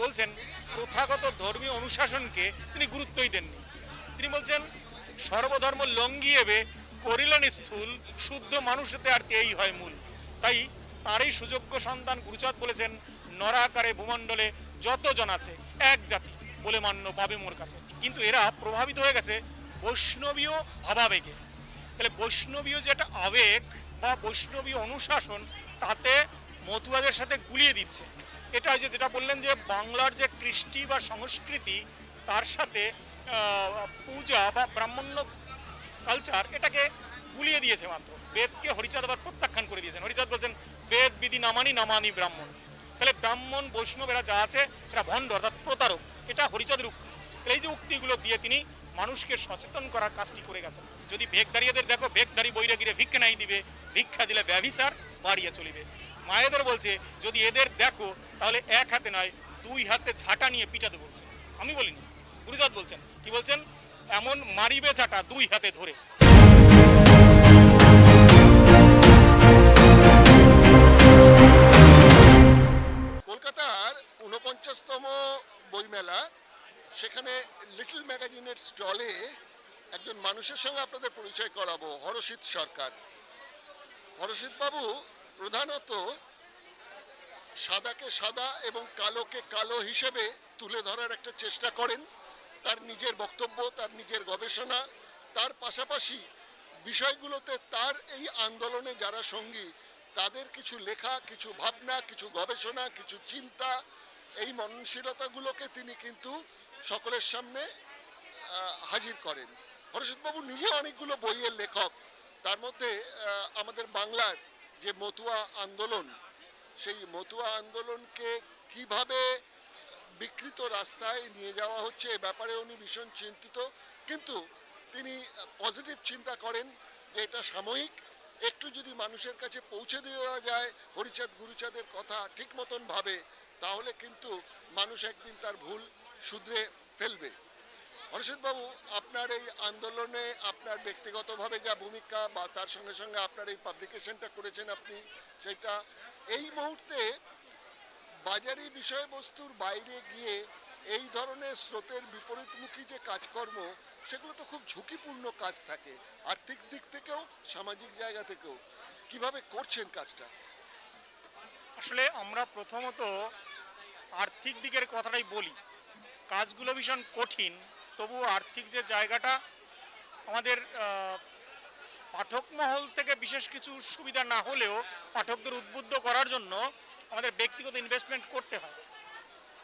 বলছেন প্রথাগত ধর্মীয় অনুশাসনকে তিনি গুরুত্বই দেননি। তিনি বলছেন সর্বধর্ম লঙ্ঘিয়েবে করিলেন স্থূল, শুদ্ধ মানুষেতে আর এই হয় মূল। তাই তারই সুযোগ্য সন্তান গুরুচাঁদ বলেছেন নরাকারে ভূমণ্ডলে যতজন আছে এক জাতি বলে মান্য পাবে মোর কাছে। কিন্তু এরা প্রভাবিত হয়ে গেছে বৈষ্ণবীয় ভাবাবেগে। তাহলে বৈষ্ণবীয় যেটা আবেগ বা বৈষ্ণবীয় অনুশাসন তাতে মতুয়াদের সাথে গুলিয়ে দিচ্ছে। এটা যেটা বললেন যে বাংলার যে কৃষ্টি বা সংস্কৃতি তার সাথে পূজা বা ব্রাহ্মণ্য কালচার এটাকে গুলিয়ে দিয়েছে মাত্র। বেদকে হরিচাঁদ আবার প্রত্যাখ্যান করে দিয়েছেন। হরিচাঁদ বলছেন বেদ বিধি নামানি নামানি ব্রাহ্মণ। তাহলে ব্রাহ্মণ বৈষ্ণব এরা যা আছে এরা ভণ্ড অর্থাৎ প্রতারক, এটা হরিচাঁদের উক্তি। এই যে উক্তিগুলো দিয়ে তিনি মানুষকে সচেতন করার কাজটি করে গেছেন। যদি ভেকদারিয়াদের দেখো, ভেকদারি বৈরাগীরে ভিক্ষা নাই দিবে, ভিক্ষা দিলে ব্যভিচার বাড়িয়ে চলিবে। মায়েদের বলছে যদি এদের দেখো তাহলে এক হাতে নয় দুই হাতে ঝাঁটা নিয়ে পিটাতে বলছে। আমি বলিনি, গুরুচাঁদ বলছেন। কি বলছেন? এমন মারিবে ঝাঁটা দুই হাতে ধরে। কলকাতার ৪৯তম বইমেলা, সেখানে লিটল ম্যাগাজিনের স্টলে একজন মানুষের সঙ্গে আপনাদের পরিচয় করাবো, হরষিত সরকার। হরষিত বাবু প্রধানত সাদাকে সাদা এবং কালোকে কালো হিসেবে তুলে ধরার একটা চেষ্টা করেন। তার নিজের বক্তব্য, তার নিজের গবেষণা, তার পাশাপাশি বিষয়গুলোতে তার এই আন্দোলনে যারা সঙ্গী তাদের কিছু লেখা, কিছু ভাবনা, কিছু গবেষণা, কিছু চিন্তা, এই মননশীলতাগুলোকে তিনি কিন্তু সকলের সামনে হাজির করেন। হরষিতবাবু নিজে অনেকগুলো বইয়ের লেখক। তার মধ্যে আমাদের বাংলার যে মতুয়া আন্দোলন, সেই মতুয়া আন্দোলনকে কিভাবে বিকৃত রাস্তায় নিয়ে যাওয়া হচ্ছে এ ব্যাপারে উনি ভীষণ চিন্তিত। কিন্তু তিনি পজিটিভ চিন্তা করেন যে এটা সাময়িক, একটু যদি মানুষের কাছে পৌঁছে দেওয়া যায় হরিচাঁদ গুরুচাঁদের কথা ঠিক মতন ভাবে, তাহলে কিন্তু মানুষ একদিন তার ভুল শুধরে ফেলবে। হরষিতবাবু, আপনার এই আন্দোলনে আপনার ব্যক্তিগতভাবে যা ভূমিকা বা তার সঙ্গে সঙ্গে আপনার এই পাবলিকেশনটা করেছেন আপনি, সেটা এই মুহূর্তে বাজারি বিষয়বস্তুর বাইরে গিয়ে এই ধরনের স্রোতের বিপরীতমুখী যে কাজকর্ম, সেগুলো তো খুব ঝুঁকিপূর্ণ কাজ থাকে, আর্থিক দিক থেকেও সামাজিক জায়গা থেকেও। কিভাবে করছেন কাজটা? আসলে আমরা প্রথমত আর্থিক দিকের কথাটাই বলি। কাজগুলো ভীষণ কঠিন, তবুও আর্থিক যে জায়গাটা আমাদের পাঠক মহল থেকে বিশেষ কিছু সুবিধা না হলেও পাঠকদের উদ্বুদ্ধ করার জন্য আমাদের ব্যক্তিগত ইনভেস্টমেন্ট করতে হয়।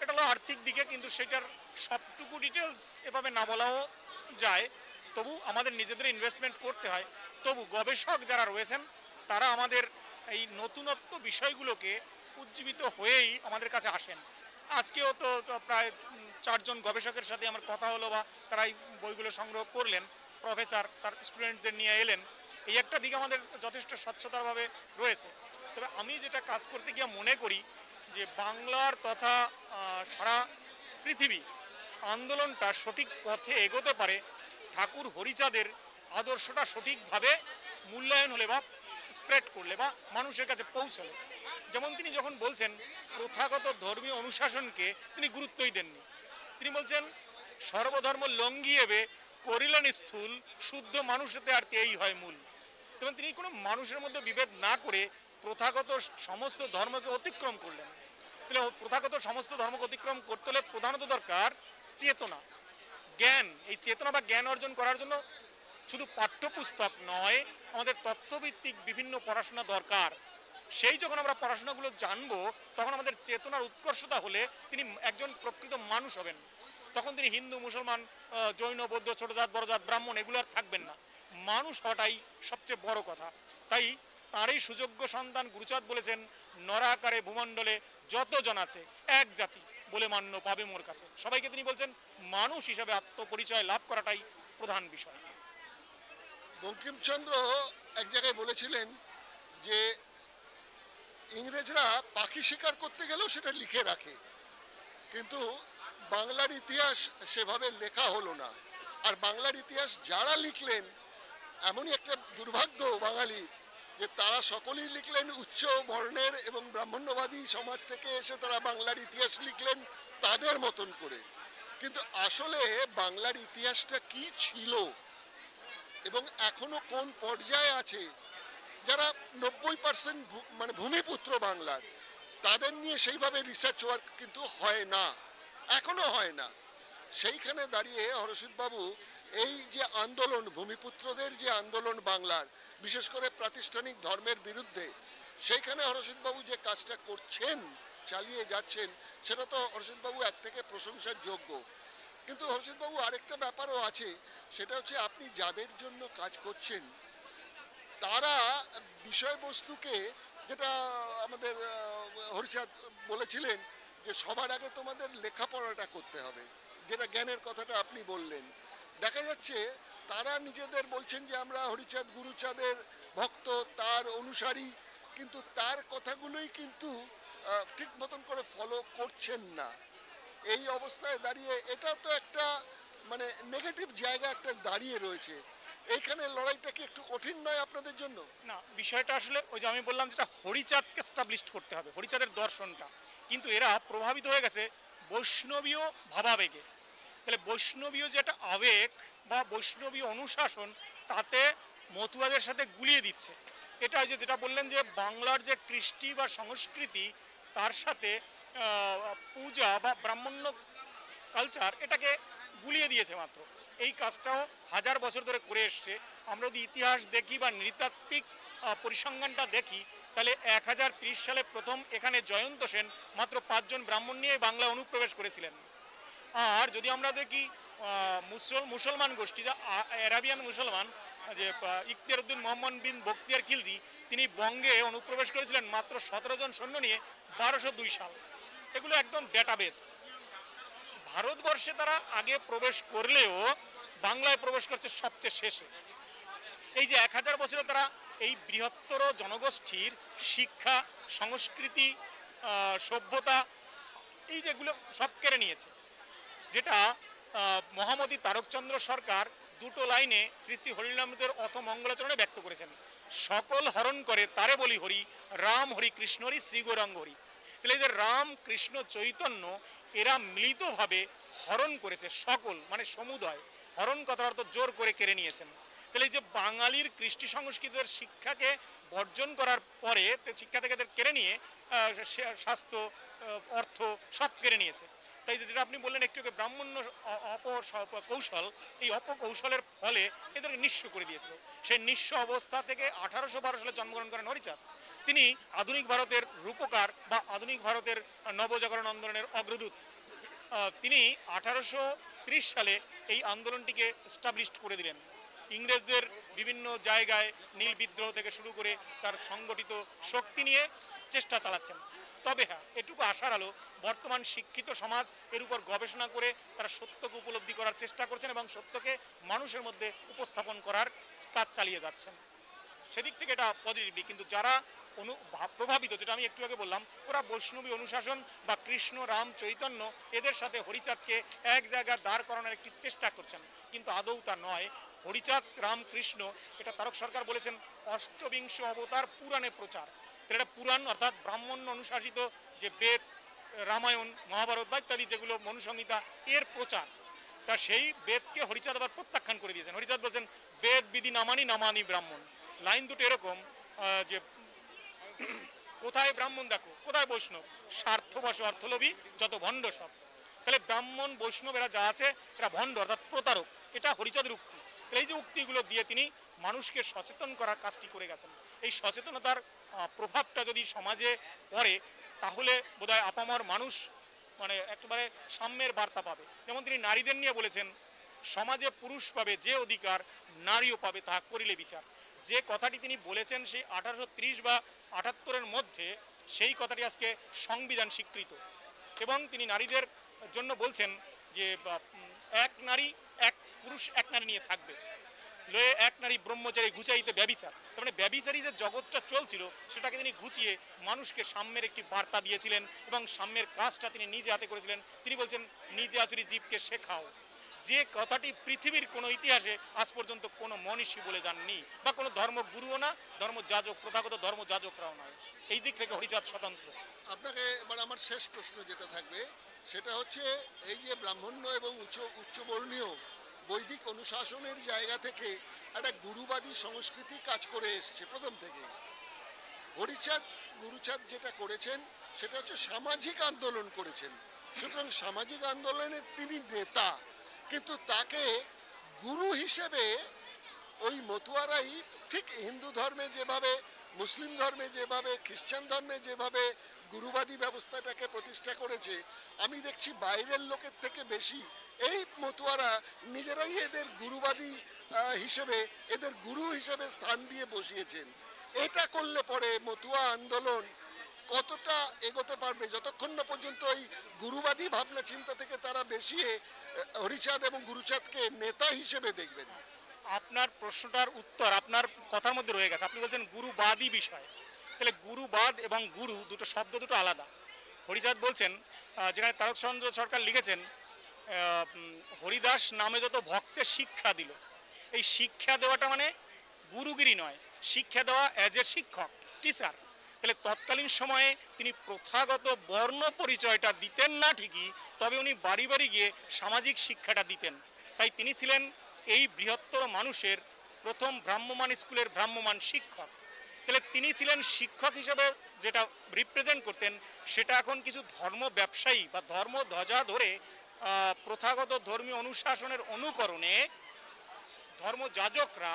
এটা হলো আর্থিক দিকে, কিন্তু সেটার সবটুকু ডিটেলস এভাবে না বলাও যায়। তবু আমাদের নিজেদের ইনভেস্টমেন্ট করতে হয়। তবু গবেষক যারা রয়েছেন তারা আমাদের এই নতুনত্ব বিষয়গুলোকে উজ্জীবিত হয়েই আমাদের কাছে আসেন। আজকেও তো প্রায় 4 জন গবেষকের সাথে আমার কথা হলো, বা তারা এই বইগুলো সংগ্রহ করলেন, প্রফেসর তার স্টুডেন্টদের নিয়ে এলেন। এই একটা দিকে আমাদের যথেষ্ট স্বচ্ছতারভাবে রয়েছে। তবে আমি যেটা কাজ করতে গিয়ে মনে করি যে বাংলার তথা সারা পৃথিবী আন্দোলনটা সঠিক পথে এগোতে পারে ঠাকুর হরিচাঁদের আদর্শটা সঠিকভাবে মূল্যায়ন হলে বা স্প্রেড করলে বা মানুষের কাছে পৌঁছালে। যেমন তিনি যখন বলছেন প্রথাগত ধর্মীয় অনুশাসনকে তিনি গুরুত্বই দেননি। তিনি বলছেন সর্বধর্ম লঙ্ঘিয়েবে করিলেন স্থূল, শুদ্ধ মানুষেতে আর এই হয় মূল। তখন তিনি কোনো মানুষের মধ্যে বিভেদ না করে প্রথাগত সমস্ত ধর্মকে অতিক্রম করলেন। তাহলে প্রথাগত সমস্ত ধর্মকে অতিক্রম করতে হলে প্রধানত দরকার চেতনা, জ্ঞান। এই চেতনা বা জ্ঞান অর্জন করার জন্য শুধু পাঠ্যপুস্তক নয়, আমাদের তত্ত্বভিত্তিক বিভিন্ন পড়াশোনা দরকার। সেই যখন আমরা পড়াশোনাগুলো জানবো তখন আমাদের চেতনার উৎকর্ষতা হলে তিনি একজন প্রকৃত মানুষ হবেন। তখন তিনি হিন্দু, মুসলমান, জৈন, বৌদ্ধ, ছোট জাত, বড় জাত, ব্রাহ্মণ এগুলো আর থাকবেন না। মানুষ হওয়াটাই সবচেয়ে বড় কথা। তাই তারই সুযোগ্য সন্তান গুরুচাঁদ বলেছেন নরাকারে ভূমণ্ডলে যতজন আছে এক জাতি বলে মান্য পাবে মোর কাছে। সবাইকে তিনি বলছেন মানুষ হিসাবে আত্মপরিচয় লাভ করাটাই প্রধান বিষয়। বঙ্কিমচন্দ্র এক জায়গায় বলেছিলেন যে ইংরেজরা পাখি শিকার করতে গেলেও সেটা লিখে রাখে, কিন্তু বাংলার ইতিহাস সেভাবে লেখা হলো না। আর বাংলার ইতিহাস যারা লিখলেন, এমনই একটা দুর্ভাগ্য বাঙালি যে তারা সকলেই লিখলেন উচ্চ বর্ণের এবং ব্রাহ্মণ্যবাদী সমাজ থেকে এসে তারা বাংলার ইতিহাস লিখলেন তাদের মতন করে। কিন্তু আসলে বাংলার ইতিহাসটা কি ছিল এবং এখনো কোন পর্যায়ে আছে, যারা 90% মানে ভূমিপুত্র বাংলার, তাদের নিয়ে সেইভাবে রিসার্চ ওয়ার্ক কিন্তু হয় না, এখনো হয় না। সেইখানে দাঁড়িয়ে হরষিতবাবু এই যে আন্দোলন, ভূমিপুত্রদের যে আন্দোলন বাংলার, বিশেষ করে প্রাতিষ্ঠানিক ধর্মের বিরুদ্ধে, সেইখানে হরষিতবাবু যে কাজটা করছেন, চালিয়ে যাচ্ছেন, সেটা তো হরষিতবাবু এক থেকে প্রশংসার যোগ্য। কিন্তু হরষিতবাবু আরেকটা ব্যাপারও আছে, সেটা হচ্ছে আপনি যাদের জন্য কাজ করছেন তারা বিষয়বস্তুকে, যেটা আমাদের হরিচাঁদ বলেছিলেন যে সবার আগে তোমাদের লেখাপড়াটা করতে হবে, যেটা জ্ঞানের কথাটা আপনি বললেন, দেখা যাচ্ছে তারা নিজেদের বলছেন যে আমরা হরিচাঁদ গুরুচাঁদের ভক্ত, তার অনুসারী, কিন্তু তার কথাগুলোই কিন্তু ঠিক মতন করে ফলো করছেন না। এই অবস্থায় দাঁড়িয়ে এটা তো একটা মানে নেগেটিভ জায়গা একটা দাঁড়িয়ে রয়েছে। এইখানে লড়াইটা কি একটু কঠিন নয় আপনাদের জন্য? না, বিষয়টা আসলে ওই যে আমি বললাম যেটা হরিচাঁদকে স্টাবলিশ করতে হবে, হরিচাঁদের দর্শনটা, কিন্তু এরা প্রভাবিত হয়ে গেছে বৈষ্ণবীয় ভাবাবেগে। তাহলে বৈষ্ণবীয় যেটা আবেগ বা বৈষ্ণবীয় অনুশাসন, তাতে মতুয়াদের সাথে গুলিয়ে দিচ্ছে। এটা ওই যে যেটা বললেন যে বাংলার যে কৃষ্টি বা সংস্কৃতি, তার সাথে পূজা বা ব্রাহ্মণ্য কালচার, এটাকে গুলিয়ে দিয়েছে মাত্র। এই কাজটাও হাজার বছর ধরে করে এসছে। আমরা যদি ইতিহাস দেখি বা নৃতাত্ত্বিক পরিসংখ্যানটা দেখি, তাহলে 1030 সালে প্রথম এখানে জয়ন্ত সেন মাত্র 5 জন ব্রাহ্মণ নিয়ে বাংলা অনুপ্রবেশ করেছিলেন। আর যদি আমরা দেখি মুসলমান গোষ্ঠী, যা অ্যারাবিয়ান মুসলমান, যে ইখতিয়ার উদ্দিন মোহাম্মদ বিন বখতিয়ার খিলজি, তিনি বঙ্গে অনুপ্রবেশ করেছিলেন মাত্র 17 জন সৈন্য নিয়ে 1202 সাল। এগুলো একদম ডেটাবেস। ভারতবর্ষে তারা আগে প্রবেশ করলেও বাংলায় প্রবেশ করছে সবচেয়ে শেষে। এই যে 1000 বছরে তারা এই বৃহত্তর জনগোষ্ঠীর শিক্ষা, সংস্কৃতি, সভ্যতা, এই যেগুলো সব কেড়ে নিয়েছে, যেটা মহামতি তারকচন্দ্র সরকার দুটো লাইনে শ্রী শ্রী হরিনামদের অথ মঙ্গলাচরণে ব্যক্ত করেছেন। সকল হরণ করে তারে বলি হরি, রাম হরি কৃষ্ণ হরি শ্রী গৌরাঙ্গ হরি। তাহলে এই যে রাম কৃষ্ণ চৈতন্য, এরা মিলিতভাবে হরণ করেছে, সকল মানে সমুদয়, হরণ কথার অর্থ জোর করে কেড়ে নিয়েছেন। তাহলে এই যে বাঙালির কৃষ্টি সংস্কৃতির শিক্ষাকে বর্জন করার পরে, শিক্ষা থেকে কেড়ে নিয়ে স্বাস্থ্য, অর্থ সব কেড়ে নিয়েছে। তাই যেটা আপনি বললেন একটু আগে, ব্রাহ্মণ্য অপকৌশল, এই অপকৌশলের ফলে এদেরকে নিঃস্ব করে দিয়েছিল। সেই নিঃস্ব অবস্থা থেকে 1812 সালে জন্মগ্রহণ করেন হরিচাঁদ। তিনি আধুনিক ভারতের রূপকার বা আধুনিক ভারতের নবজাগরণ আন্দোলনের অগ্রদূত। তিনি 1830 সালে এই আন্দোলনটিকে স্টাবলিশ করে দিলেন। ইংরেজদের বিভিন্ন জায়গায় নীল বিদ্রোহ থেকে শুরু করে তার সংগঠিত শক্তি নিয়ে চেষ্টা চালাচ্ছেন। তবে হ্যাঁ, এটুকু আশার আলো, বর্তমান শিক্ষিত সমাজ এর উপর গবেষণা করে তারা সত্যকে উপলব্ধি করার চেষ্টা করছেন এবং সত্যকে মানুষের মধ্যে উপস্থাপন করার কাজ চালিয়ে যাচ্ছেন। সেদিক থেকে এটা পজিটিভলি। কিন্তু যারা প্রভাবিত, যেটা আমি একটু আগে বললাম, ওরা বৈষ্ণবী অনুশাসন বা কৃষ্ণ রাম চৈতন্য, এদের সাথে হরিচাঁদকে এক জায়গায় দাঁড় করানোর একটি চেষ্টা করছেন, কিন্তু আদৌ তা নয়। হরিচাঁদ রামকৃষ্ণ, এটা তারক সরকার বলেছেন অষ্টবিংশ অবতার পুরাণে প্রচার। এটা পুরাণ অর্থাৎ ব্রাহ্মণ্য অনুশাসিত যে বেদ, রামায়ণ, মহাভারত বা ইত্যাদি যেগুলো মনুসংহিতা, এর প্রচার। তা সেই বেদকে হরিচাঁদ আবার প্রত্যাখ্যান করে দিয়েছেন। হরিচাঁদ বলছেন বেদ বিধি নামানি নামানি ব্রাহ্মণ। লাইন দুটো এরকম যে কোথায় ব্রাহ্মণ দেখো, কোথায় বৈষ্ণব, স্বার্থবশ অর্থলোভী যত ভণ্ড সব। তাহলে ব্রাহ্মণ বৈষ্ণব এরা যা আছে এরা ভণ্ড অর্থাৎ প্রতারক। এটা হরিচাঁদের উক্তি। এই যে উক্তিগুলো দিয়ে তিনি মানুষকে সচেতন করার কাজটি করে গেছেন। এই সচেতনতার প্রভাবটা যদি সমাজে পড়ে, তাহলে বোধহয় আপামর মানুষ মানে একেবারে সাম্যের বার্তা পাবে। যেমন তিনি নারীদের নিয়ে বলেছেন, সমাজে পুরুষ পাবে যে অধিকার, নারীও পাবে তাহা করিলে বিচার। যে কথাটি তিনি বলেছেন সেই 1830 বা 78-এর মধ্যে, সেই কথাটি আজকে সংবিধান স্বীকৃত। এবং তিনি নারীদের জন্য বলছেন যে এক নারী এক পুরুষ এক নারী নিয়ে থাকবে, লয়ে এক নারী ব্রহ্মচারী ঘুচাইতে ব্যভিচার। তার মানে ব্যভিচারী যে জগৎটা চলছিল, সেটাকে তিনি ঘুচিয়ে মানুষকে সাম্যের একটি বার্তা দিয়েছিলেন এবং সাম্যের কাজটা তিনি নিজে হাতে করেছিলেন। তিনি বলছেন নিজে আচরি জীবকে শেখাও, যে কথাটি পৃথিবীর কোনো ইতিহাসে আজ পর্যন্ত কোনো মনীষী বলে যাননি, বা কোনো ধর্মগুরুও না, ধর্মযাজক, প্রথাগত ধর্মযাজকরাও নয়। এই দিক থেকে হরিচাঁদ স্বতন্ত্র। আপনাকে এবার আমার শেষ প্রশ্ন যেটা থাকবে সেটা হচ্ছে, এই যে ব্রাহ্মণ্য এবং উচ্চবর্ণীয় বৈদিক অনুশাসনের জায়গা থেকে একটা গুরুবাদী সংস্কৃতি কাজ করে এসছে প্রথম থেকে। হরিচাঁদ গুরুচাঁদ যেটা করেছেন সেটা হচ্ছে সামাজিক আন্দোলন করেছেন, সুতরাং সামাজিক আন্দোলনের তিনি নেতা, কিন্তু তাকে গুরু হিসেবে ওই মতুয়ারাই ঠিক হিন্দু ধর্মে যেভাবে, মুসলিম ধর্মে যেভাবে, খ্রিস্টান ধর্মে যেভাবে গুরুবাদী ব্যবস্থাটাকে প্রতিষ্ঠা করেছে, আমি দেখছি বাইরের লোকের থেকে বেশি এই মতুয়ারা নিজেরাই এদের গুরুবাদী হিসেবে, এদের গুরু হিসেবে স্থান দিয়ে বসিয়েছেন। এটা করলে পরে মতুয়া আন্দোলন কতটা এগোতে পারবে, যতক্ষণ না পর্যন্ত এই গুরুবাদী ভাবনা চিন্তা থেকে তারা বেশি হরিচাঁদ এবং গুরুচাঁদকে নেতা হিসেবে দেখবেন। আপনার প্রশ্নটার উত্তর আপনার কথার মধ্যে রয়ে গেছে। আপনি বলছেন গুরুবাদী বিষয়, তাহলে গুরুবাদ এবং গুরু দুটো শব্দ দুটো আলাদা। হরিচাঁদ বলছেন, যেখানে তারকচন্দ্র সরকার লিখেছেন, হরিদাস নামে যত ভক্তের শিক্ষা দিল, এই শিক্ষা দেওয়াটা মানে গুরুগিরি নয়, শিক্ষা দেওয়া অ্যাজ এ শিক্ষক, টিচার। তাহলে তৎকালীন সময়ে তিনি প্রথাগত বর্ণ পরিচয়টা দিতেন না ঠিকই, তবে উনি বাড়ি বাড়ি গিয়ে সামাজিক শিক্ষাটা দিতেন। তাই তিনি ছিলেন এই বৃহত্তর মানুষের প্রথম ভ্রাম্যমাণ স্কুলের ভ্রাম্যমাণ শিক্ষক। তাহলে তিনি ছিলেন শিক্ষক হিসেবে যেটা রিপ্রেজেন্ট করতেন, সেটা এখন কিছু ধর্ম ব্যবসায়ী বা ধর্ম ধ্বজা ধরে প্রথাগত ধর্মীয় অনুশাসনের অনুকরণে ধর্মযাজকরা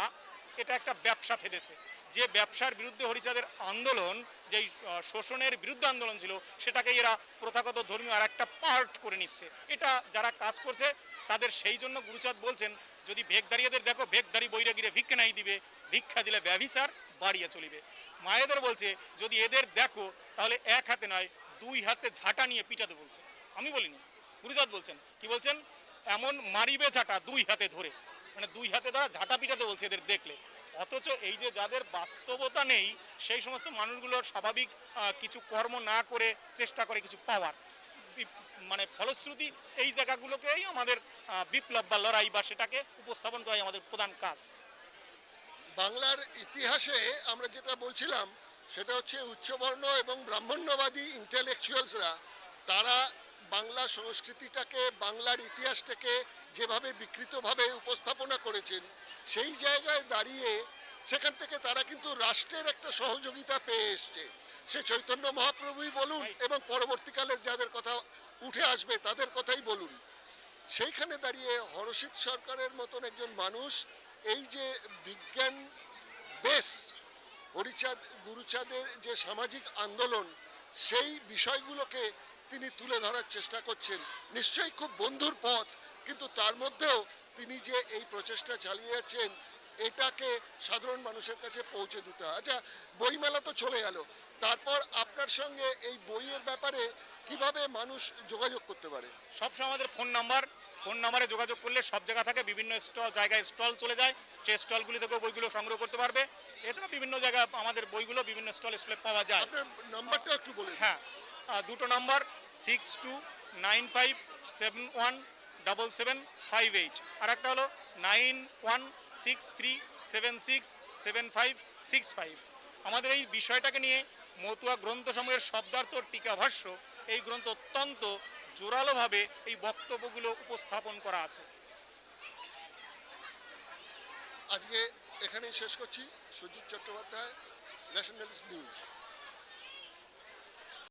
এটা একটা ব্যবসা ফেলেছে। যে ব্যবসার বিরুদ্ধে হরিচাঁদের আন্দোলন, যেই শোষণের বিরুদ্ধে আন্দোলন ছিল, সেটাকে এরা প্রথাগত ধর্মীয় আর একটা পার্ট করে নিচ্ছে। এটা যারা কাজ করছে তাদের, সেই জন্য গুরুচাঁদ বলছেন, যদি ভেকদারিয়াদের দেখো, ভেকদারি বৈরাগীরে ভিক্ষা নাই দিবে, ভিক্ষা দিলে ব্যভিচার বাড়িয়ে চলিবে। মায়েদের বলছে, যদি এদের দেখো তাহলে এক হাতে নয় দুই হাতে ঝাঁটা নিয়ে পিটাতে বলছে। আমি বলিনি, গুরুচাঁদ বলছেন। কি বলছেন? এমন মারিবে ঝাঁটা দুই হাতে ধরে, মানে দুই হাতে দ্বারা ঝাঁটা পিটাতে বলছে এদের দেখলে। অথচ এই যে যাদের বাস্তবতা নেই, সেই সমস্ত মানুষগুলোর স্বাভাবিক কিছু কর্ম না করে চেষ্টা করে কিছু পাওয়ার, মানে ফলশ্রুতি এই জায়গাগুলোকেই আমাদের বিপ্লব বা লড়াই বা সেটাকে উপস্থাপন করাই আমাদের প্রধান কাজ। বাংলার ইতিহাসে আমরা যেটা বলছিলাম সেটা হচ্ছে উচ্চবর্ণ এবং ব্রাহ্মণ্যবাদী ইন্টেলেকচুয়ালসরা, তারা বাংলা সংস্কৃতিটাকে, বাংলার ইতিহাসটাকে যেভাবে বিকৃতভাবে উপস্থাপনা করেছেন, সেই জায়গায় দাঁড়িয়ে সেখান থেকে তারা কিন্তু রাষ্ট্রের একটা সহযোগিতা পেয়ে এসছে। সে চৈতন্য মহাপ্রভুই বলুন এবং পরবর্তীকালে যাদের কথা উঠে আসবে তাদের কথাই বলুন, সেইখানে দাঁড়িয়ে হরষিত সরকারের মতন একজন মানুষ এই যে বিজ্ঞান বেস হরিচাঁদ গুরুচাঁদের যে সামাজিক আন্দোলন, সেই বিষয়গুলোকে তিনি তুলে ধরার চেষ্টা করছেন। নিশ্চয়ই খুব বন্ধুর পথ, কিন্তু তার মধ্যেও তিনি যে এই প্রচেষ্টা চালিয়ে যাচ্ছেন, এটাকে সাধারণ মানুষের কাছে পৌঁছে দিতে হয়। আচ্ছা, বইমেলা তো চলে গেল, তারপর আপনার সঙ্গে এই বইয়ের ব্যাপারে কিভাবে মানুষ যোগাযোগ করতে পারে? সবসময় আমাদের ফোন নাম্বারে যোগাযোগ করলে সব জায়গা থাকে, বিভিন্ন জায়গায় স্টল চলে যায়, সেই স্টলগুলি থেকেও বইগুলো সংগ্রহ করতে পারবে। এছাড়া বিভিন্ন জায়গায় আমাদের বইগুলো বিভিন্ন স্টলে পাওয়া যায়। আপনার নাম্বারটা একটু বলুন। হ্যাঁ, দুটো নাম্বার 6295717758, আর একটা হলো 9163767565। আমাদের এই বিষয়টাকে নিয়ে মতুয়া গ্রন্থসমূহের শব্দার্থ টিকাভাষ্য, এই গ্রন্থ অত্যন্ত জোরালোভাবে এই বক্তব্যগুলো উপস্থাপন করা আছে। আজকে এখানেই শেষ করছি। Sujit Chattopadhyay, nationalist news.